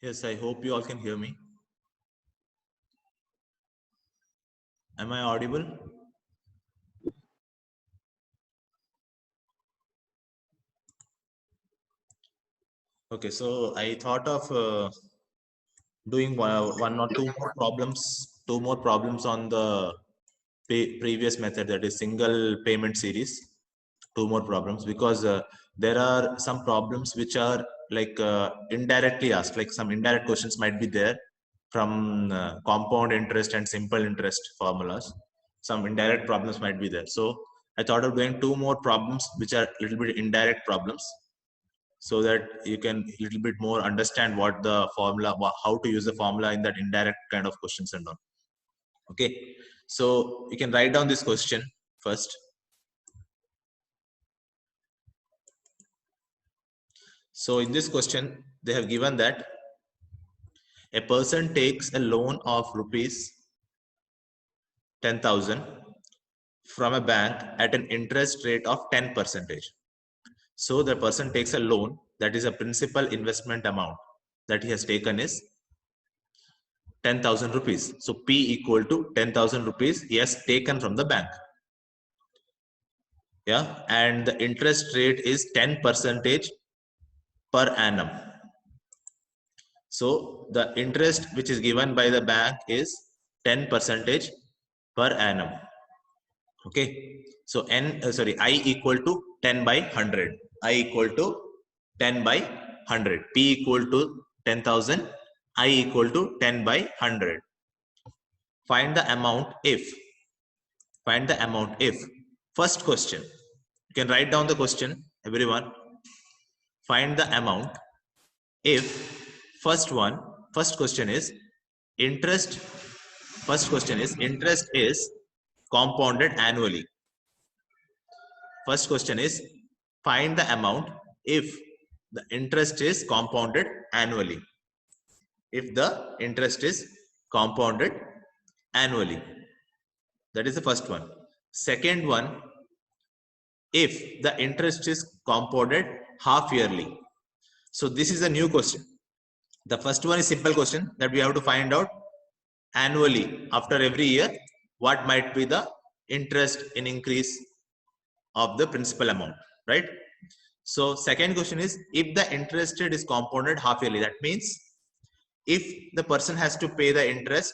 Yes, I hope you all can hear me. Am I audible? Okay, so I thought of doing one or two more problems on the previous method, that is single payment series. Two more problems because there are some problems which are like indirectly asked, like some indirect questions might be there from compound interest and simple interest formulas. Some indirect problems might be there. So I thought of doing two more problems which are a little bit indirect problems, so that you can a little bit more understand what the formula, how to use the formula in that indirect kind of questions and all. Okay, so you can write down this question first. So in this question, they have given that a person takes a loan of rupees 10,000 from a bank at an interest rate of 10%. So the person takes a loan, that is a principal investment amount that he has taken is 10,000 rupees. So P equal to 10,000 rupees he has taken from the bank. Yeah, and the interest rate is 10% per annum. So the interest which is given by the bank is 10% per annum. Okay, so I equal to 10 by 100. I equal to 10 by 100. P equal to 10,000. I equal to 10 by 100. Find the amount if. Find the amount if. First question. You can write down the question, everyone. Find the amount if first question is interest. First question is interest is compounded annually. First question is find the amount if the interest is compounded annually. If the interest is compounded annually. That is the first one. Second one, if the interest is compounded half yearly. So this is a new question. The first one is simple question that we have to find out annually after every year what might be the interest in increase of the principal amount, right? So second question is if the interest rate is compounded half yearly, that means if the person has to pay the interest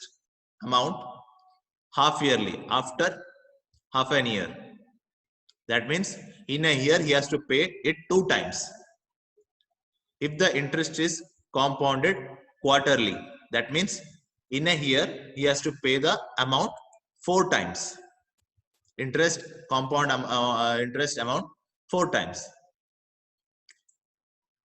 amount half yearly after half an year, that means in a year he has to pay it 2 times. If the interest is compounded quarterly, that means in a year he has to pay the amount 4 times. Interest compound interest amount 4 times.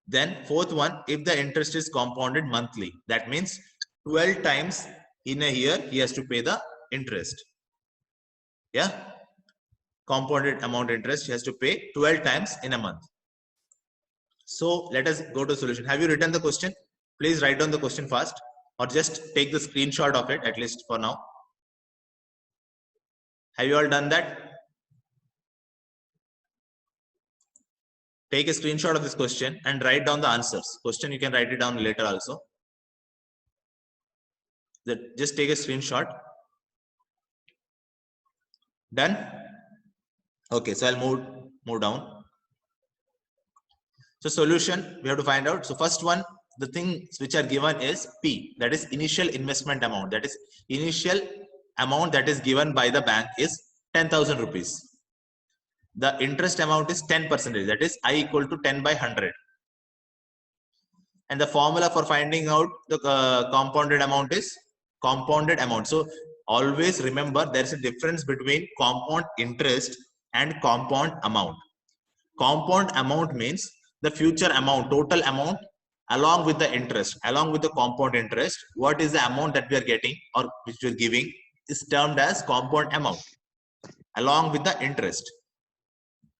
Then fourth one, if the interest is compounded monthly, that means 12 times in a year he has to pay the interest. Yeah, compounded amount interest he has to pay 12 times in a month. So let us go to solution. Have you written the question? Please write down the question fast, or just take the screenshot of it, at least for now. Have you all done that? Take a screenshot of this question and write down the answers. Question you can write it down later also. Just take a screenshot. Done? Okay, so I'll move down. So solution we have to find out. So first one, the things which are given is P, that is initial investment amount. That is initial amount that is given by the bank is 10,000 rupees. The interest amount is 10%. That is I equal to 10 by 100. And the formula for finding out the compounded amount is compounded amount. So always remember there is a difference between compound interest and compound amount. Compound amount means the future amount, total amount along with the interest, along with the compound interest. What is the amount that we are getting or which we are giving is termed as compound amount along with the interest.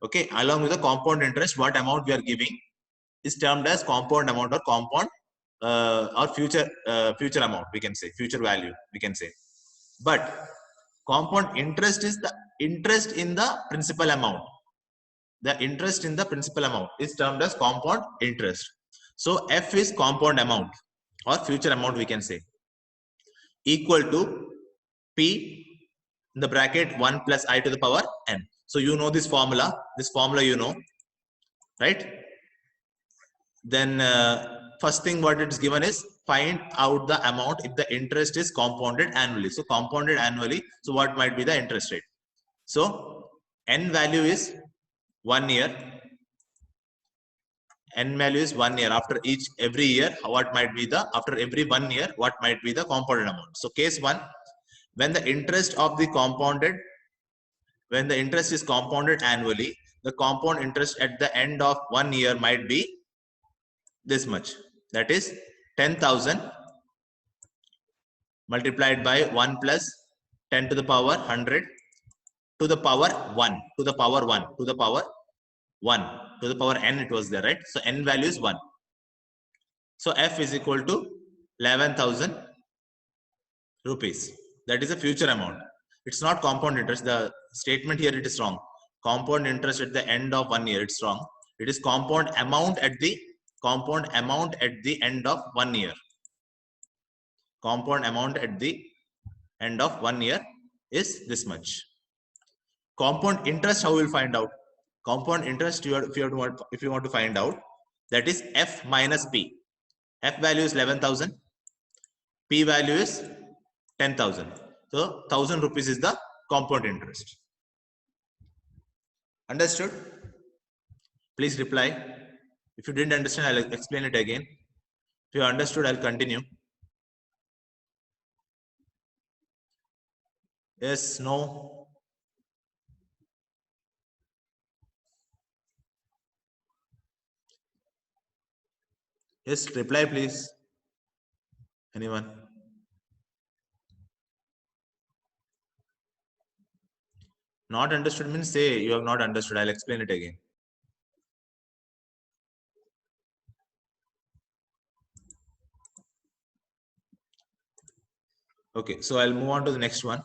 Okay, along with the compound interest, what amount we are giving is termed as compound amount or compound or future amount, we can say, future value, we can say. But compound interest is the interest in the principal amount. The interest in the principal amount is termed as compound interest. So F is compound amount. or future amount we can say, equal to P in the bracket 1 plus I to the power n. So you know this formula you know, right? Then first thing what it's given is find out the amount if the interest is compounded annually. So compounded annually, so what might be the interest rate? So n value is 1 year. N value is 1 year. After every year, what might be the, after every 1 year, what might be the compounded amount? So case 1, when the interest is compounded annually, the compound interest at the end of 1 year might be this much. That is 10,000 multiplied by 1 plus 10 to the power 100 to the power 1 to the power 1 to the power 1 to the power n, it was there, right? So n value is 1. So F is equal to 11,000 rupees. That is a future amount. It's not compound interest. The statement here, it is wrong. Compound interest at the end of 1 year, it's wrong. It is compound amount at the end of 1 year. Compound amount at the end of 1 year is this much. Compound interest, how we will find out? Compound interest, if you want to find out, that is F minus P. F value is 11,000. P value is 10,000. So 1,000 rupees is the compound interest. Understood? Please reply. If you didn't understand, I'll explain it again. If you understood, I'll continue. Yes, no? Yes, reply please. Anyone? Not understood means say you have not understood. I'll explain it again. Okay, so I'll move on to the next one.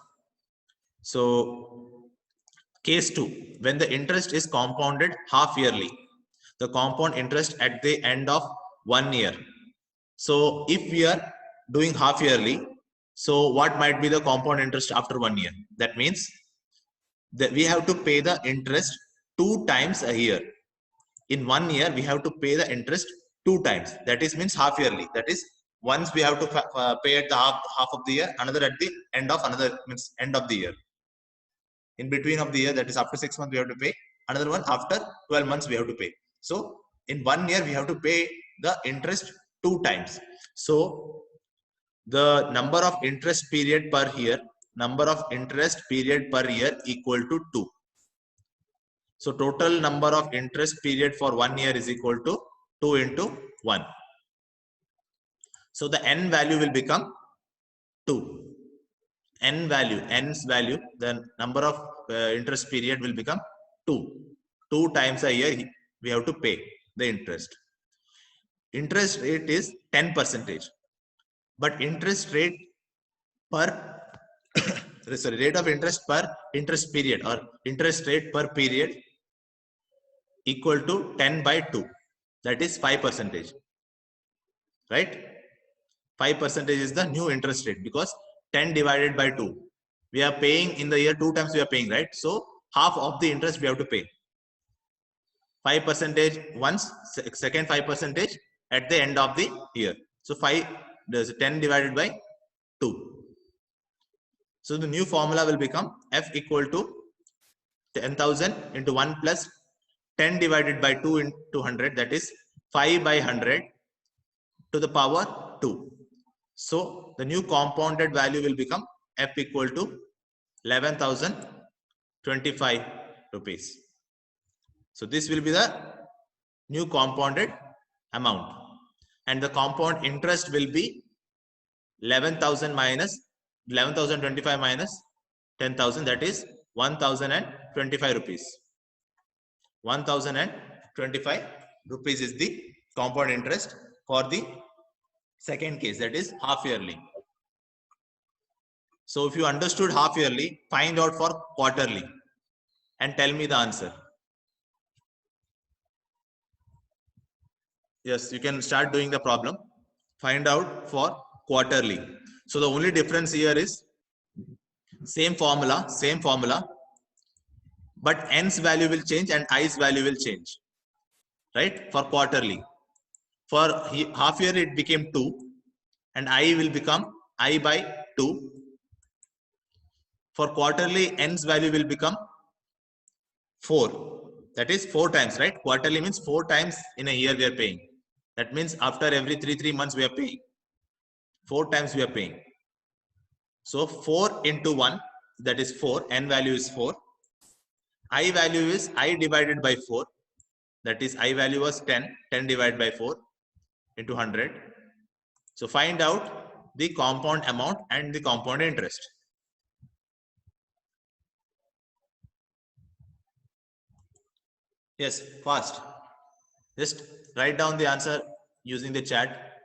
So case 2, when the interest is compounded half yearly, the compound interest at the end of 1 year. So if we are doing half yearly, so what might be the compound interest after 1 year? That means that we have to pay the interest 2 times a year. In 1 year, we have to pay the interest 2 times. That is means half yearly. That is once we have to pay at the half of the year, another at the end of end of the year. In between of the year, that is after 6 months we have to pay. Another one after 12 months we have to pay. So in 1 year we have to pay the interest 2 times. So the number of interest period per year, equal to 2. So total number of interest period for 1 year is equal to 2 into 1. So the n value will become 2. N's value, the number of interest period will become 2. 2 times a year we have to pay the interest. Interest rate is 10%, but interest rate per sorry, rate of interest per interest period or interest rate per period equal to 10 by 2. That is 5%. Right? 5% is the new interest rate because 10 divided by 2. We are paying in the year 2 times we are paying, right? So half of the interest we have to pay. 5% once, second 5% at the end of the year. So 10 divided by 2. So the new formula will become F equal to 10,000 into 1 plus 10 divided by 2 into 100. That is 5 by 100 to the power 2. So the new compounded value will become F equal to 11,025 rupees. So this will be the new compounded amount, and the compound interest will be 11,025 minus 10,000. That is 1,025 rupees. 1,025 rupees is the compound interest for the second case, that is half yearly. So if you understood half yearly, find out for quarterly and tell me the answer. Yes, you can start doing the problem. find out for quarterly. So the only difference here is same formula, but n's value will change and i's value will change, right? For quarterly. For half year, it became 2, and I will become I by 2. For quarterly, n's value will become 4. That is 4 times, right? Quarterly means 4 times in a year we are paying. That means after every 3 months we are paying. 4 times we are paying. So 4 into 1, that is 4. N value is 4. I value is I divided by 4. That is I value was 10. 10 divided by 4 into 100. So find out the compound amount and the compound interest. Yes, fast. Just write down the answer using the chat.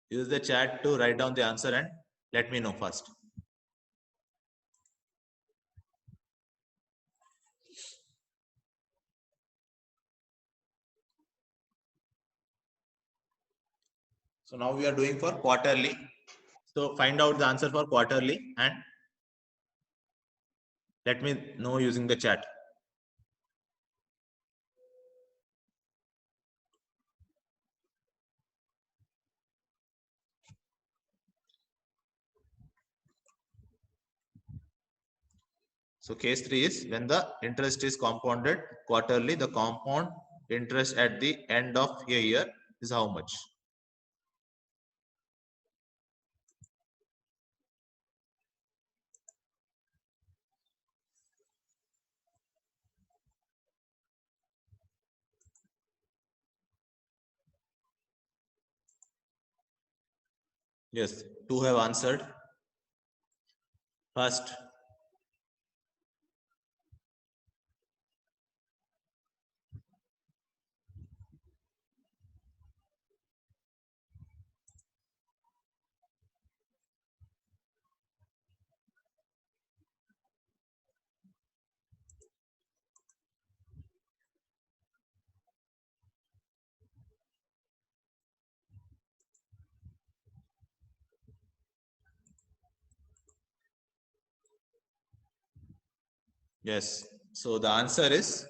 Use the chat to write down the answer and let me know first. So now we are doing for quarterly. So find out the answer for quarterly and let me know using the chat. So case 3 is when the interest is compounded quarterly, the compound interest at the end of a year is how much? Yes, 2 have answered. First. Yes. So the answer is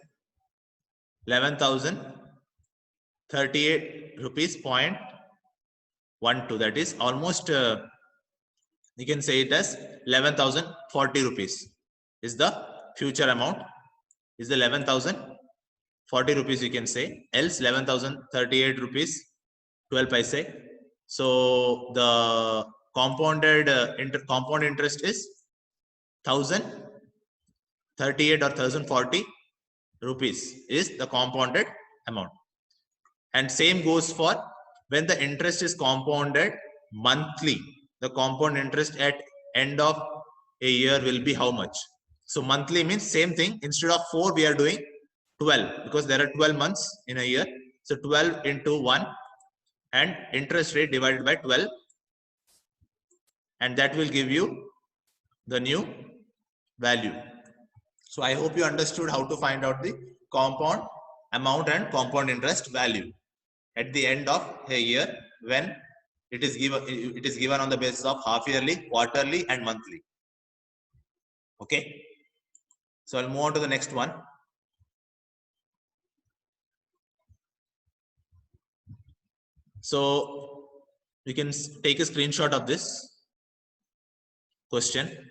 11,038 rupees 0.12. That is almost you can say it as 11,040 rupees is the future amount. Is the 11,040 rupees you can say. Else 11,038 rupees 12 paise. So the compounded compound interest is 1,038 or 1,040 rupees is the compounded amount. And same goes for when the interest is compounded monthly. The compound interest at end of a year will be how much? So monthly means same thing. Instead of 4, we are doing 12 because there are 12 months in a year. So 12 into 1 and interest rate divided by 12. And that will give you the new value. So I hope you understood how to find out the compound amount and compound interest value at the end of a year when it is given on the basis of half yearly, quarterly and monthly. Okay. So I'll move on to the next one. So you can take a screenshot of this question.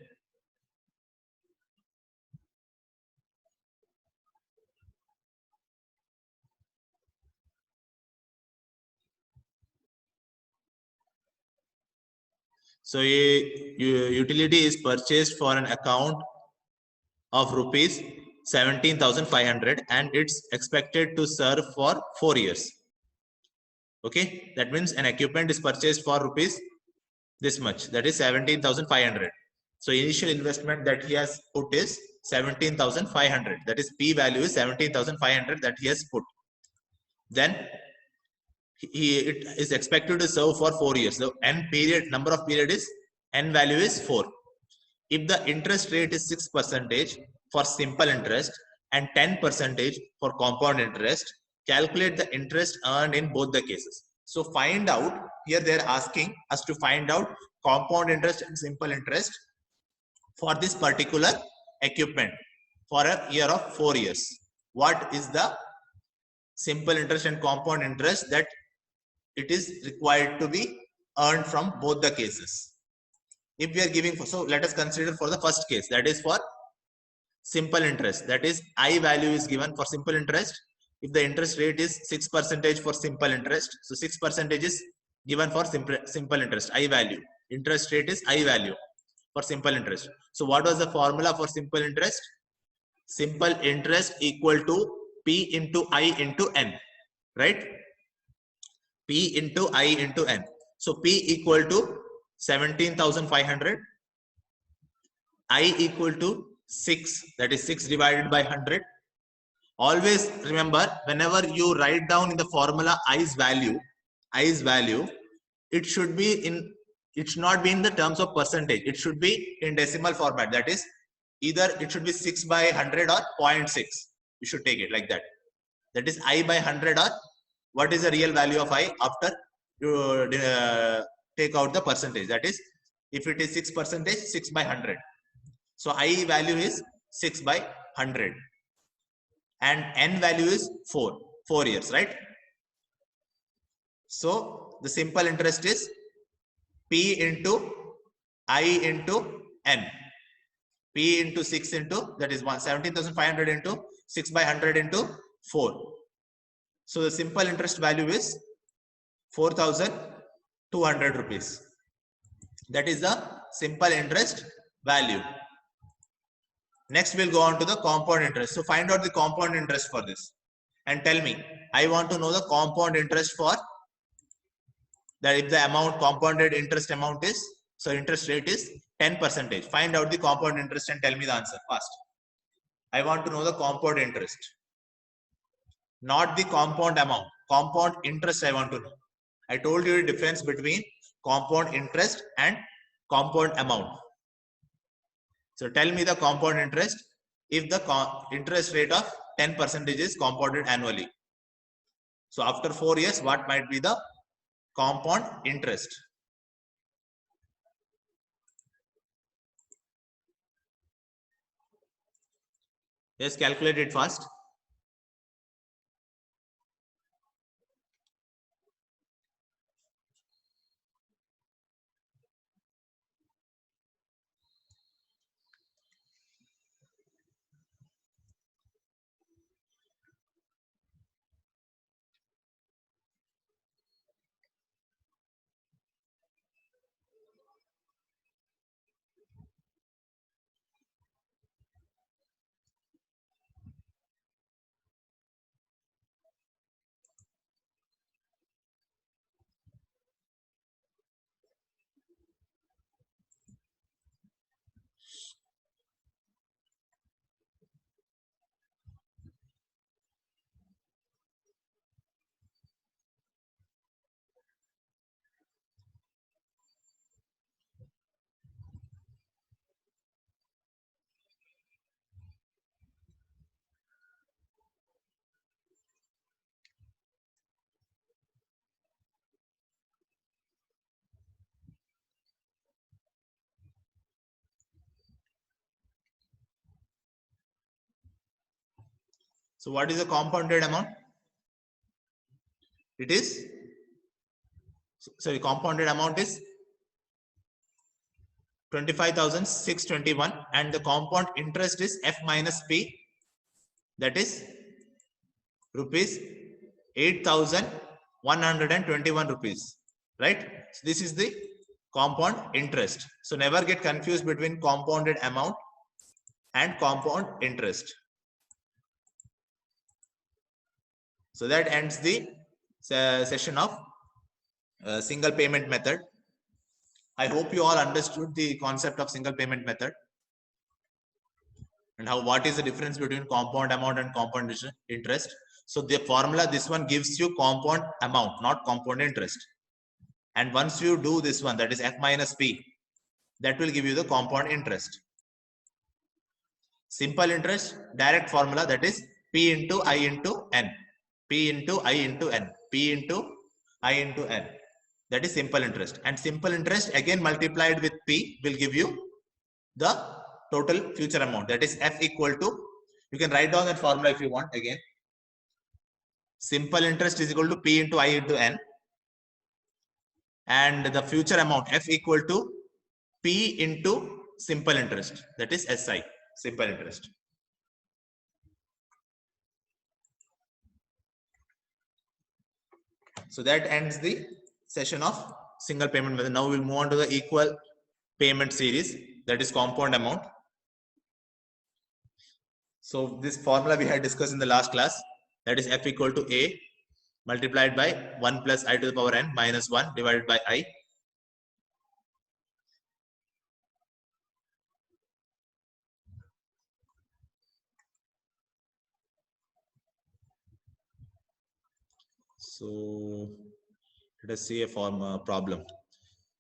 So a utility is purchased for an account of rupees 17,500 and it's expected to serve for 4 years. Okay, that means an equipment is purchased for rupees this much, that is 17,500. So initial investment that he has put is 17,500. That is P value is 17,500 that he has put. Then it is expected to serve for 4 years. So n period, number of period is n value is 4. If the interest rate is 6% for simple interest and 10% for compound interest, calculate the interest earned in both the cases. So find out, here they are asking us to find out compound interest and simple interest for this particular equipment for a year of 4 years. What is the simple interest and compound interest that it is required to be earned from both the cases? If we are giving, so let us consider for the first case, that is for simple interest, that is I value is given for simple interest. If the interest rate is 6% for simple interest, so 6% is given for simple interest, I value. Interest rate is I value for simple interest. So what was the formula for simple interest? Simple interest equal to P into I into N, right? P into I into N. So P equal to 17,500, I equal to 6, that is 6 divided by 100. Always remember, whenever you write down in the formula I's value, it should not be in the terms of percentage. It should be in decimal format. That is, either it should be 6 by 100 or 0.6. You should take it like that. That is I by 100, or what is the real value of I after you take out the percentage. That is, if it is 6%, 6 by 100. So I value is 6 by 100. And N value is 4 years, right? So the simple interest is P into I into N. P into 6 into, that is 17,500 into 6 by 100 into 4. So the simple interest value is 4,200 rupees. That is the simple interest value. Next, we'll go on to the compound interest. So find out the compound interest for this and tell me. I want to know the compound interest for that. If the amount, compounded interest amount is, so interest rate is 10%. Find out the compound interest and tell me the answer fast. I want to know the compound interest, not the compound amount. Compound interest I want to know. I told you the difference between compound interest and compound amount. So tell me the compound interest if the interest rate of 10% is compounded annually. So after 4 years, what might be the compound interest? Yes, calculate it fast. So what is the compounded amount? It is, sorry, compounded amount is 25,621, and the compound interest is F minus P, that is rupees 8,121 rupees, right? So this is the compound interest. So never get confused between compounded amount and compound interest. So that ends the session of single payment method. I hope you all understood the concept of single payment method and what is the difference between compound amount and compound interest. So the formula, this one gives you compound amount, not compound interest. And once you do this one, that is F minus P, that will give you the compound interest. Simple interest, direct formula, that is P into I into N. P into I into N. P into I into N. That is simple interest. And simple interest again multiplied with P will give you the total future amount. That is F equal to, you can write down that formula if you want again. Simple interest is equal to P into I into N. And the future amount F equal to P into simple interest. That is SI, simple interest. So that ends the session of single payment method. Now we'll move on to the equal payment series, that is compound amount. So this formula we had discussed in the last class, that is F equal to A multiplied by 1 plus I to the power N minus 1 divided by I. So let us see a problem.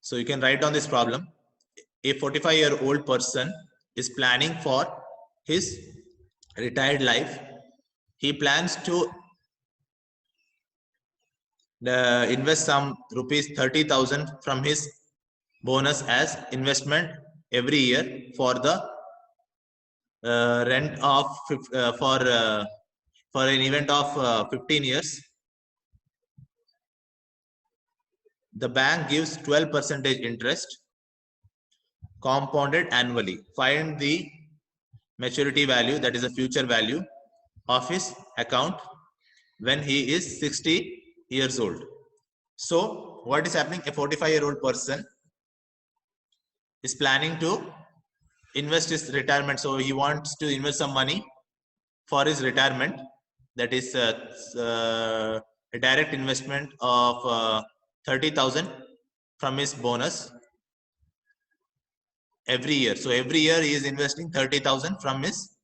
So you can write down this problem. A 45-year-old person is planning for his retired life. He plans to invest some rupees 30,000 from his bonus as investment every year for the rent of for an event of 15 years. The bank gives 12% interest compounded annually. Find the maturity value, that is the future value of his account when he is 60 years old. So what is happening? A 45-year-old person is planning to invest his retirement. So he wants to invest some money for his retirement. That is a direct investment of 30,000 from his bonus every year. So every year he is investing 30,000 from his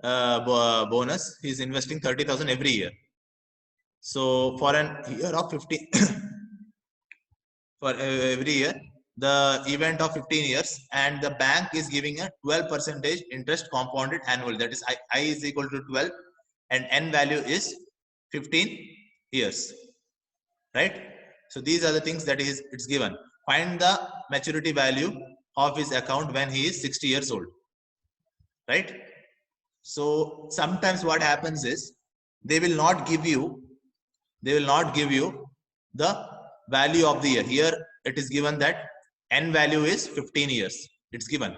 bonus. He is investing 30,000 every year. So for an year of 50 for every year, the event of 15 years, and the bank is giving a 12% interest compounded annual. That is I is equal to 12 and N value is 15 years, right? So these are the things that is it's given. Find the maturity value of his account when he is 60 years old, right? So sometimes what happens is they will not give you the value of the year. Here it is given that N value is 15 years. It's given.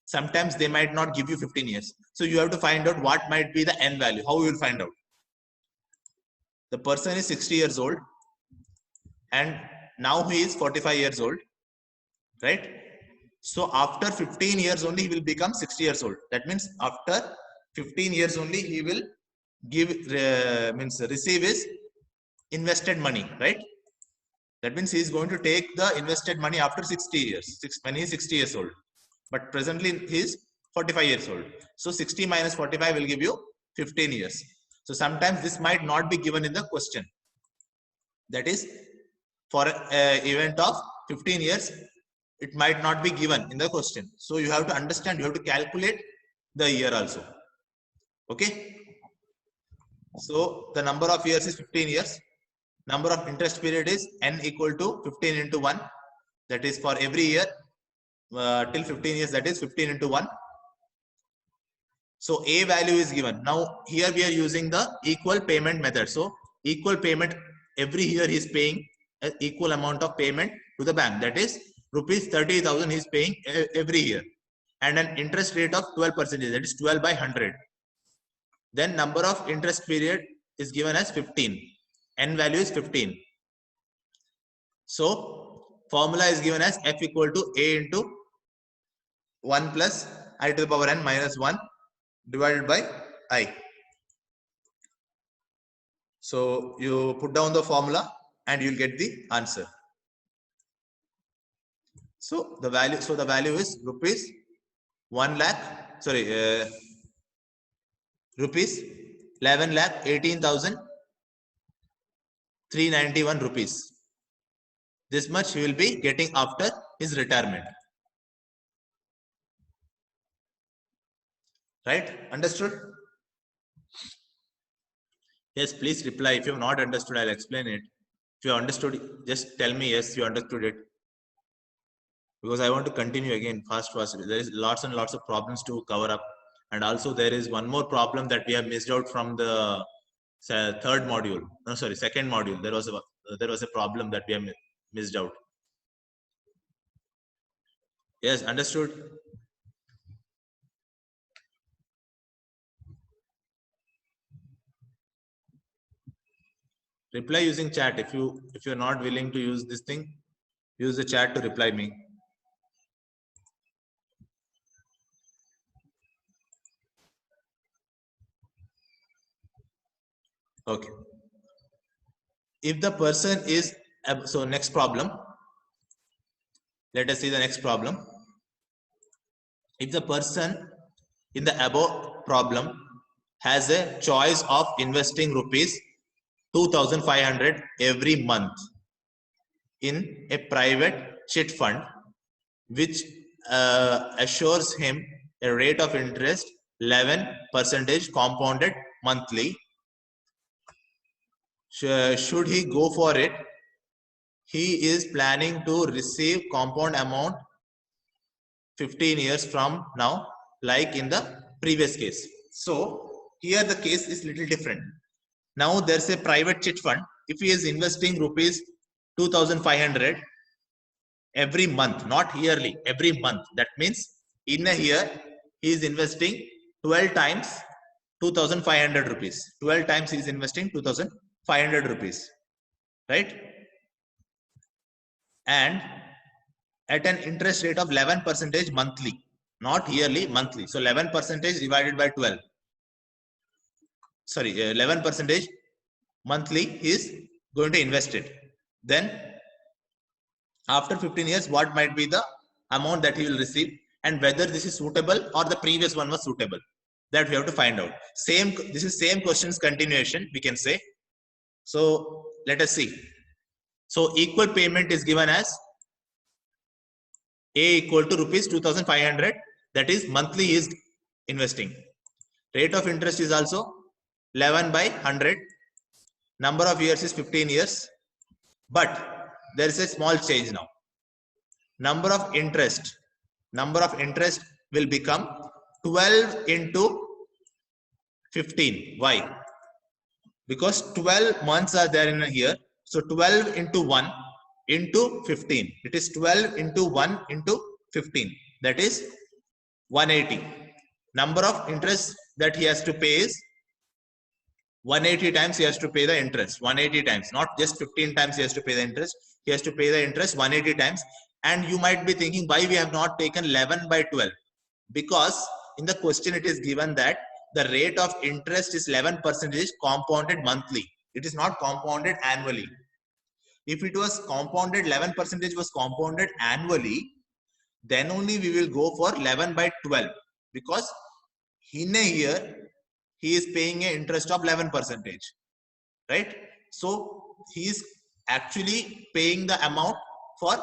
Sometimes they might not give you 15 years. So you have to find out what might be the N value. How you will find out? The person is 60 years old and now he is 45 years old, right? So after 15 years only he will become 60 years old. That means after 15 years only he will receive his invested money, right? That means he is going to take the invested money after 60 years, when he is 60 years old. But presently he is 45 years old. So 60 minus 45 will give you 15 years. So sometimes this might not be given in the question. That is, for an event of 15 years, it might not be given in the question. So you have to understand, you have to calculate the year also. Okay. So the number of years is 15 years. Number of interest period is N equal to 15 into 1. That is for every year till 15 years, that is 15 into 1. So A value is given. Now here we are using the equal payment method. So equal payment, every year he is paying an equal amount of payment to the bank. That is rupees 30,000 he is paying every year. And an interest rate of 12%, that is 12 by 100. Then number of interest period is given as 15. N value is 15. So formula is given as F equal to A into 1 plus I to the power N minus 1 divided by I. So you put down the formula and you'll get the answer. So the value is rupees 1 lakh, sorry, rupees 11 lakh 18,391 rupees. This much he will be getting after his retirement. Right? Understood? Yes, please reply. If you have not understood, I'll explain it. If you understood, just tell me yes, you understood it. Because I want to continue again fast. There is lots and lots of problems to cover up. And also there is one more problem that we have missed out from the third module. No, sorry, second module. There was a problem that we have missed out. Yes, understood. Reply using chat. If you're not willing to use this thing, use the chat to reply me. Okay. If the person is so next problem. Let us see the next problem. If the person in the above problem has a choice of investing rupees 2,500 every month in a private chit fund, which assures him a rate of interest 11% compounded monthly. Should he go for it? He is planning to receive compound amount 15 years from now, like in the previous case. So here the case is little different. Now there's a private chit fund. If he is investing rupees 2,500 every month, not yearly, every month. That means in a year, he is investing 12 times 2,500 rupees. 12 times he is investing 2,500 rupees, right? And at an interest rate of 11% monthly, not yearly, monthly. So 11% divided by 12. Sorry, 11% monthly is going to invest it. Then after 15 years, what might be the amount that he will receive, and whether this is suitable or the previous one was suitable, that we have to find out. This is same questions continuation, we can say. So let us see. So equal payment is given as A equal to rupees 2,500, that is monthly is investing. Rate of interest is also 11 by 100. Number of years is 15 years. But there is a small change now. Number of interest will become 12 into 15. Why? Because 12 months are there in a year. So 12 into 1 into 15. It is 12 into 1 into 15. That is 180. Number of interest that he has to pay is 180 times he has to pay the interest. 180 times, not just 15 times he has to pay the interest. He has to pay the interest 180 times. And you might be thinking, why we have not taken 11 by 12? Because in the question it is given that the rate of interest is 11% compounded monthly. It is not compounded annually. If it was compounded, 11% was compounded annually, then only we will go for 11 by 12. Because in a year, he is paying an interest of 11%, right? So he is actually paying the amount for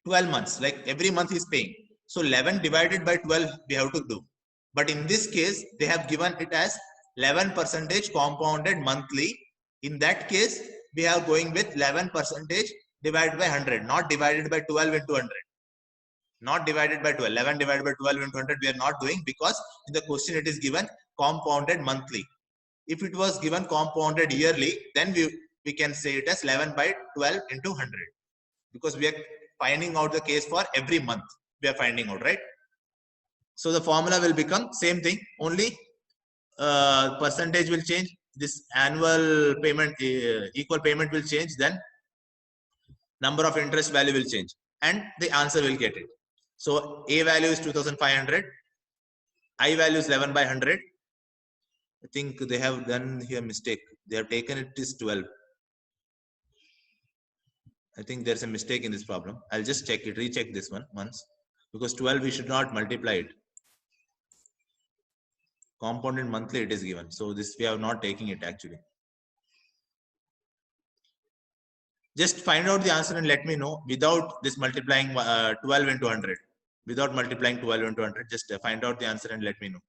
12 months, like every month he is paying. So 11 divided by 12 we have to do. But in this case, they have given it as 11% compounded monthly. In that case, we are going with 11% divided by 100, not divided by 12 into 100. Not divided by 12. 11 divided by 12 into 100 we are not doing, because in the question it is given compounded monthly. If it was given compounded yearly, then we can say it as 11 by 12 into 100, because we are finding out the case for every month. We are finding out, right? So the formula will become same thing, only percentage will change. This annual payment, equal payment will change. Then number of interest value will change, and the answer will get it. So A value is 2,500. I value is 11 by 100. I think they have done here mistake. They have taken it is 12. I think there's a mistake in this problem. I'll just check it, recheck this one once, because 12 we should not multiply it. Compounded monthly it is given. So this we are not taking it actually. Just find out the answer and let me know without this multiplying 12 into 100. Without multiplying 12 into 100, just find out the answer and let me know.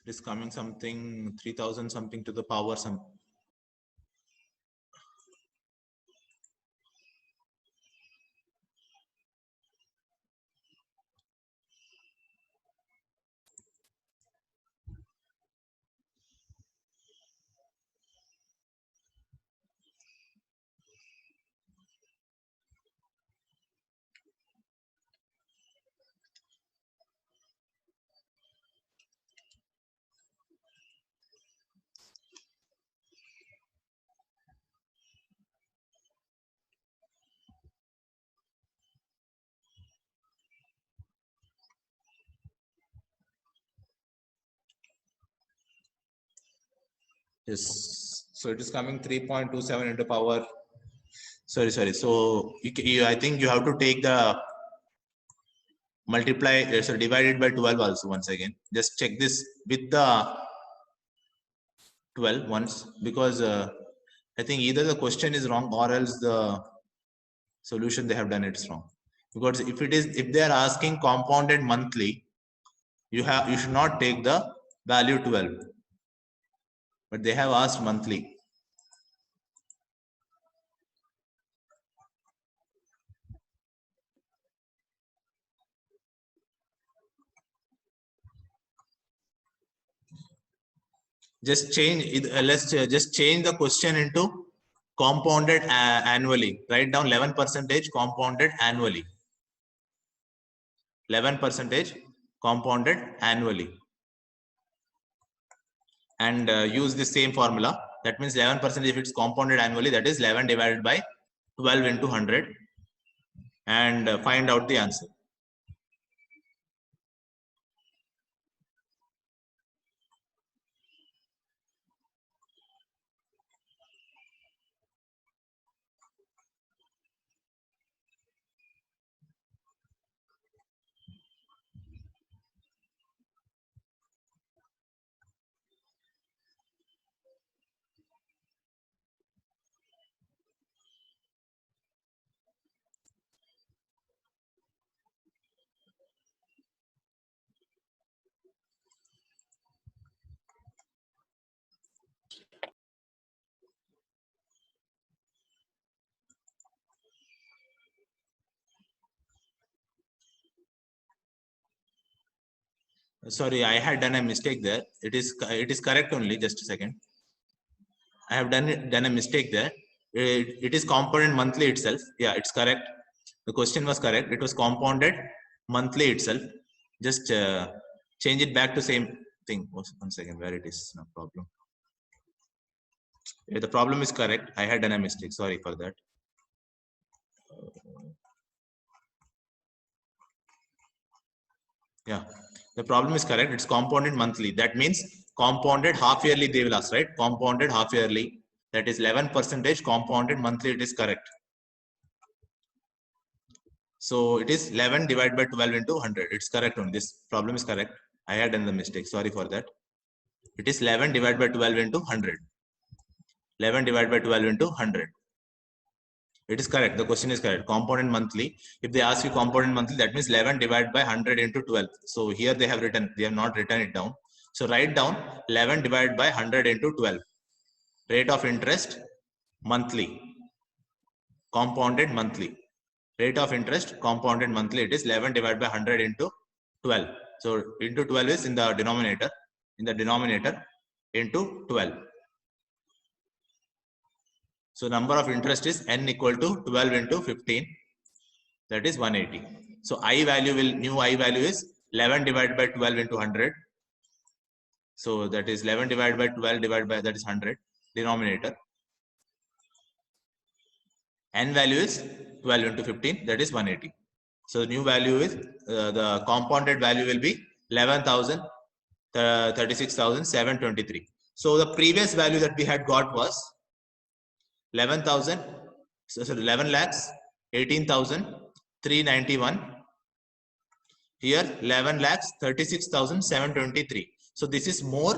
It is coming something 3000 something to the power some. Yes. So it is coming 3.27 into power. Sorry. So I think you have to take the multiply, so divide it by 12 also once again. Just check this with the 12 once, because I think either the question is wrong or else the solution they have done it's wrong. Because if they are asking compounded monthly, you should not take the value 12, but they have asked monthly. Just change it, let's just change the question into compounded annually. Write down 11% compounded annually. 11% compounded annually, and use the same formula. That means 11% if it's compounded annually, that is 11 divided by 12 into 100, and find out the answer. Sorry, I had done a mistake there. It is correct only. Just a second. I have done a mistake there. It is compounded monthly itself. Yeah, it's correct. The question was correct. It was compounded monthly itself. Just change it back to same thing. One second, where it is, no problem. The problem is correct. I had done a mistake. Sorry for that. Yeah, the problem is correct. It's compounded monthly. That means compounded half yearly they will ask, right? Compounded half yearly. That is 11% compounded monthly. It is correct. So it is 11 divided by 12 into 100. It's correct on this problem is correct. I had done the mistake. Sorry for that. It is 11 divided by 12 into 100. 11 divided by 12 into 100. It is correct. The question is correct. Compounded monthly. If they ask you compounded monthly, that means 11 divided by 100 into 12. So here they have not written it down. So write down 11 divided by 100 into 12. Rate of interest monthly. Compounded monthly. Rate of interest compounded monthly. It is 11 divided by 100 into 12. So into 12 is in the denominator. In the denominator into 12. So number of interest is n equal to 12 into 15. That is 180. So new I value is 11 divided by 12 into 100. So that is 11 divided by 12 divided by, that is 100, denominator. N value is 12 into 15, that is 180. So the new value is, the compounded value will be 36,723. So the previous value that we had got was 11 lakhs 18,391. Here 11 lakhs 36,723. So this is more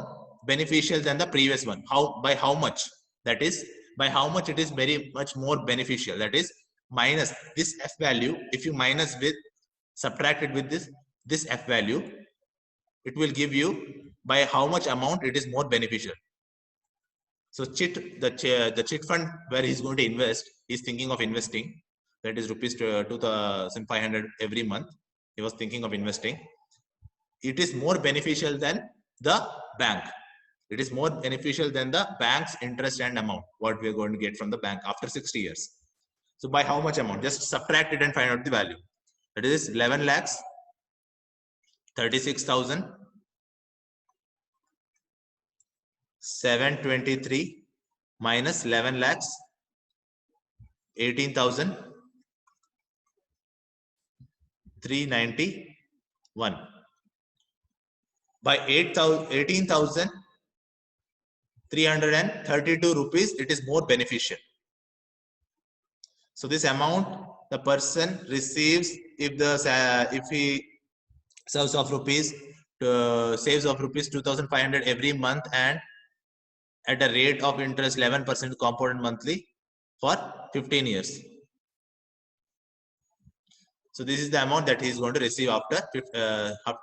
beneficial than the previous one. By how much? That is, by how much it is very much more beneficial. That is, minus this F value. If you minus with, subtract it with this F value, it will give you by how much amount it is more beneficial. So the chit fund where he's going to invest, he's thinking of investing, that is rupees 2,500 every month. He was thinking of investing. It is more beneficial than the bank. It is more beneficial than the bank's interest and amount, what we are going to get from the bank after 60 years. So by how much amount? Just subtract it and find out the value. That is 11 lakhs 36,723 minus 11 lakhs 18,391. By 18,332 rupees, it is more beneficial. So this amount the person receives if he saves of rupees 2,500 every month and at a rate of interest 11% compounded monthly for 15 years. So this is the amount that he is going to receive after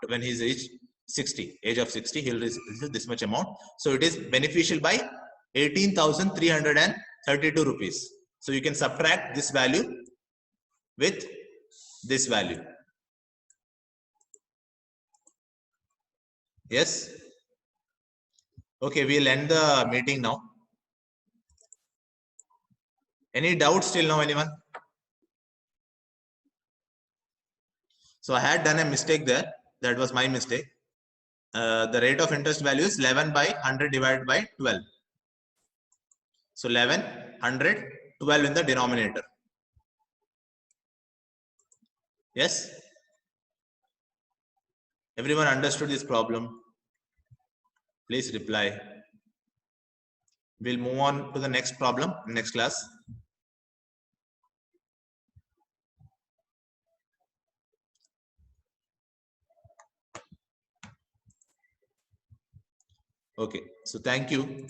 when he's reached 60, age of 60, he'll receive this much amount. So it is beneficial by 18,332 rupees. So you can subtract this value with this value. Yes. Okay, we'll end the meeting now. Any doubts till now, anyone? So I had done a mistake there. That was my mistake. The rate of interest value is 11 by 100 divided by 12. So 11, 100, 12 in the denominator. Yes? Everyone understood this problem? Please reply. We'll move on to the next problem, next class. Okay, so thank you.